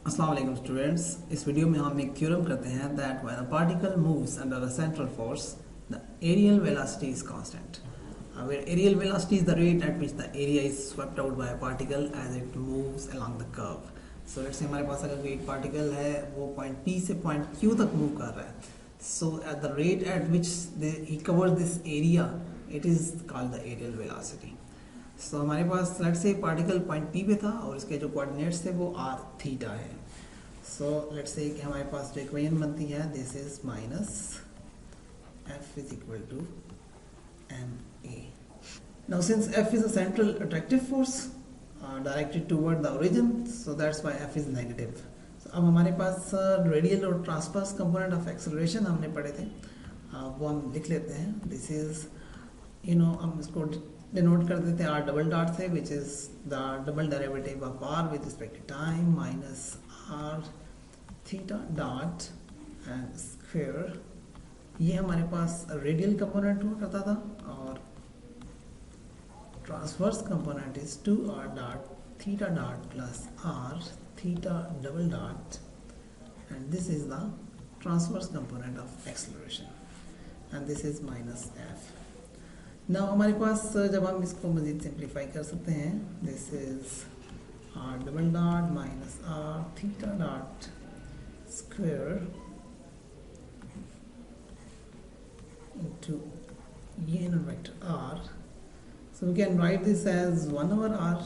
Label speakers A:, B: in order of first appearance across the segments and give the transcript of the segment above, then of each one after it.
A: अस्सलाम वालेकुम स्टूडेंट्स। इस वीडियो में हम एक थ्योरम करते हैं that when a particle moves under a central force the areal velocity is constant. Where aerial velocity is the rate at which the area is swept out by a particle as it moves along the curve. So let's say हमारे पास अगर कोई एक particle है वो point P से point Q तक move कर रहा है, so at the rate at which he covers this area it is called the aerial velocity. So हमारे पास let's say particle point P पे था और इसके जो कोऑर्डिनेट्स थे वो r थीटा है. So let's say कि हमारे पास जो इक्वेशन बनती है this is minus f is equal to ma. Now since f is a central attractive force directed toward the origin, so that's why f is negative. So अब हमारे पास radial और transverse component of acceleration हमने पढ़े थे, वो हम लिख लेते हैं. दिस इज हम इसको डिनोट कर देते हैं r डबल डॉट से, which is the double derivative of r with respect to time minus r theta dot and square. ये हमारे पास रेडियल कंपोनेंट हुआ करता था और transverse component is 2r dot theta dot plus r theta double dot and this is the transverse component of acceleration and this is minus f. Now हमारे पास जब हम इसको मजीद सिंप्लीफाई कर सकते हैं, this is r double dot minus r theta dot square into unit vector r. So we can write this as 1 over r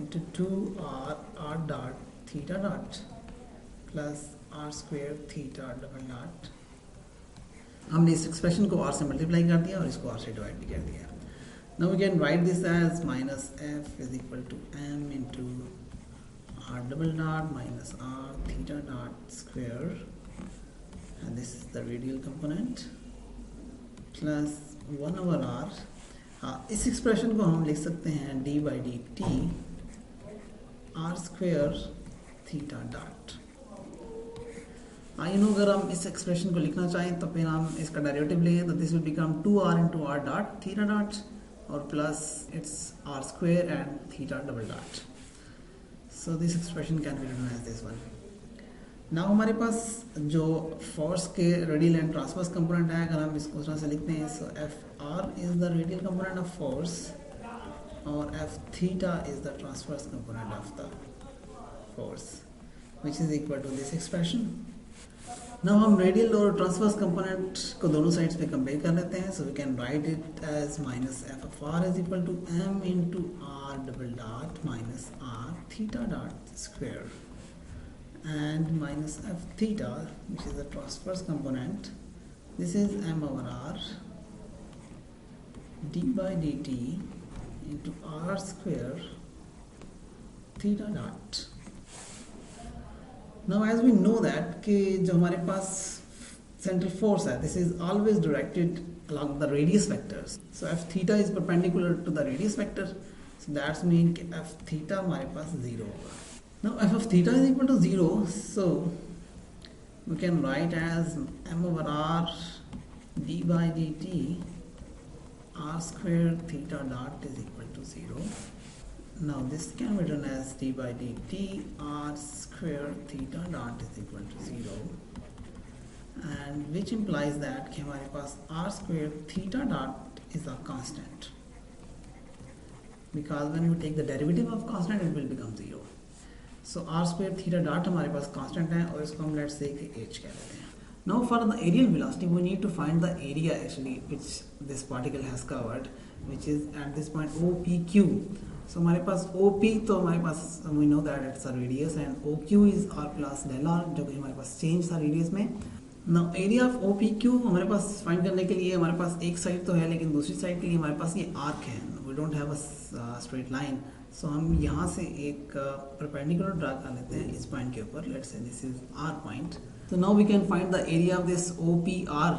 A: into 2r r dot theta dot plus r square theta double dot. हमने इस expression को r से multiply कर दिया और इसको r से divide भी कर दिया. Now we can write this as minus f is equal to m into r double dot minus r theta dot square, and this is the radial component plus 1 over r. इस expression को हम लिख सकते हैं d by dt r square theta dot. अगर हम इस expression को लिखना चाहें तो फिर हम इसका डेरिवेटिव लें तो this will become 2r into r dot theta dot और plus it's r square and theta double dot. So this expression can be written as this one. Now हमारे पास जो फोर्स के रेडियल एंड ट्रांसवर्स कंपोनेंट है, अगर हम इसको उस तरह से लिखते हैं, so F R is the radial component of force और F theta is the transverse component of the force which is equal to this expression. Now हम रेडियल और ट्रांसवर्स कंपोनेंट को दोनों साइड्स पे कंपेयर कर लेते हैं. So we can write it as minus F of R is equal to M into R double dot minus R theta dot square and minus f theta, which is the transverse component. This is m over r d by dt into r square theta dot. Now as we know that कि जो हमारे पास central force है, this is always directed along the radius vectors. So f theta is perpendicular to the radius vector. So that's mean कि f theta हमारे पास 0 होगा. Now f of theta is equal to 0, so we can write as m over r d by dt r square theta dot is equal to 0. Now this can be written as d by dt r square theta dot is equal to 0, and which implies that कि हमारे पास r square theta dot is a constant, because when we take the derivative of constant it will become 0. So r square theta dot हमारे पास constant है और इसको हम let's say h कह देते हैं. Now for the aerial velocity we need to find the area actually which this particle has covered, which is at this point OPQ. So हमारे पास OP तो हमारे पास we know that it's a radius and OQ is r plus del r, जो कि हमारे पास change था radius में. Now area of OPQ हमारे पास find करने के लिए हमारे पास एक साइड तो है लेकिन दूसरी साइड के लिए हमारे पास ये आर्क है. We don't have a straight line. So हम यहाँ से एक परपेंडिकुलर ड्रा कर लेते हैं इस पॉइंट के ऊपर. Let's say this is R point. So now we can find the area of this OPR,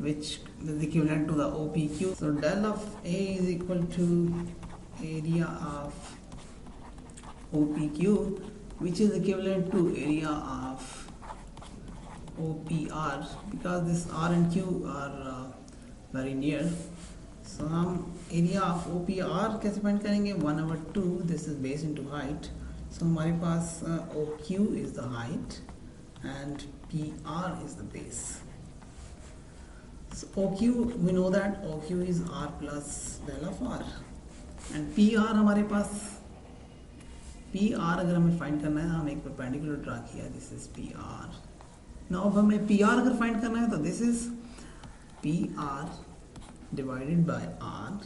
A: which is equivalent to the OPQ. So del of A is equal to area of OPQ, which is equivalent to area of OPR, because this R and Q are very near. So हम area of OPR कैसे find करेंगे, 1/2, this is base into height. So हमारे पास OQ is the height and PR is the base. So OQ, we know that OQ is R plus del of R and PR हमारे पास PR अगर हमें find करना है, हम एक perpendicular draw किया, this is PR. Now अब हमें PR अगर फाइंड करना है तो this is PR divided by R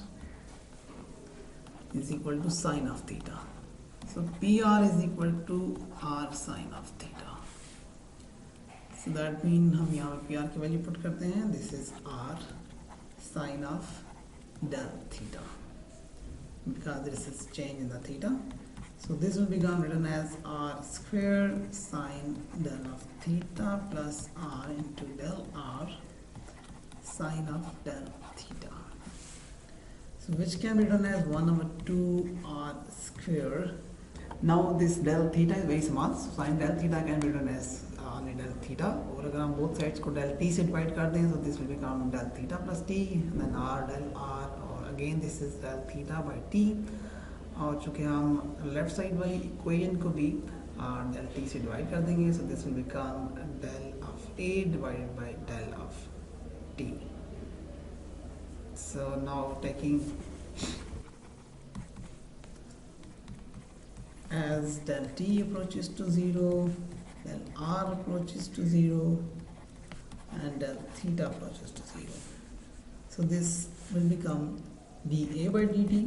A: is equal to sine of theta. So PR is equal to R sine of theta. So that means हम यहाँ पे PR की वैल्यू पुट करते हैं, this is R sine of del theta because there is a change in the theta. So this will become written as R square sine del of theta plus R into del R sine of del theta. So which can be written as 1/2 R square. Now this del theta is very small, so sin del theta can be written as only del theta. और अगर हम both sides को del t से divide कर दें, so this will become del theta plus t, and then R del R, और again this is del theta by t. और चूँकि हम लेफ्ट साइड वाली इक्वेशन को भी del t से डिवाइड कर देंगे, so this will become del of a divided by del of t. So now taking as del t approaches to 0, del r approaches to 0, and del theta approaches to 0. So this will become dA by dt,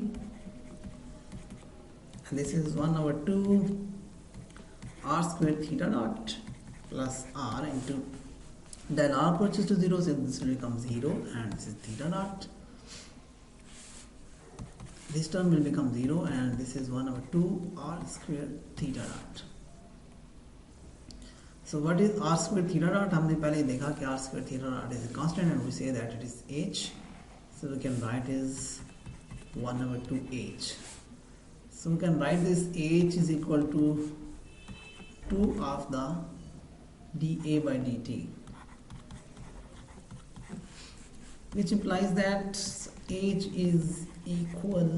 A: and this is 1/2 r square theta dot plus r into del r approaches to 0, so this will become 0, and this is theta dot. This term will become 0, and this is 1/2 r square theta dot. So what is r square theta dot? हमने पहले देखा कि r square theta dot is a constant, and we say that it is h. So we can write is 1/2 h. So we can write this h is equal to 2 of the dA by dt, which implies that h is equal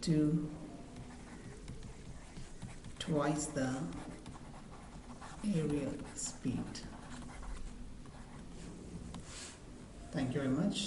A: to twice the aerial speed. Thank you very much.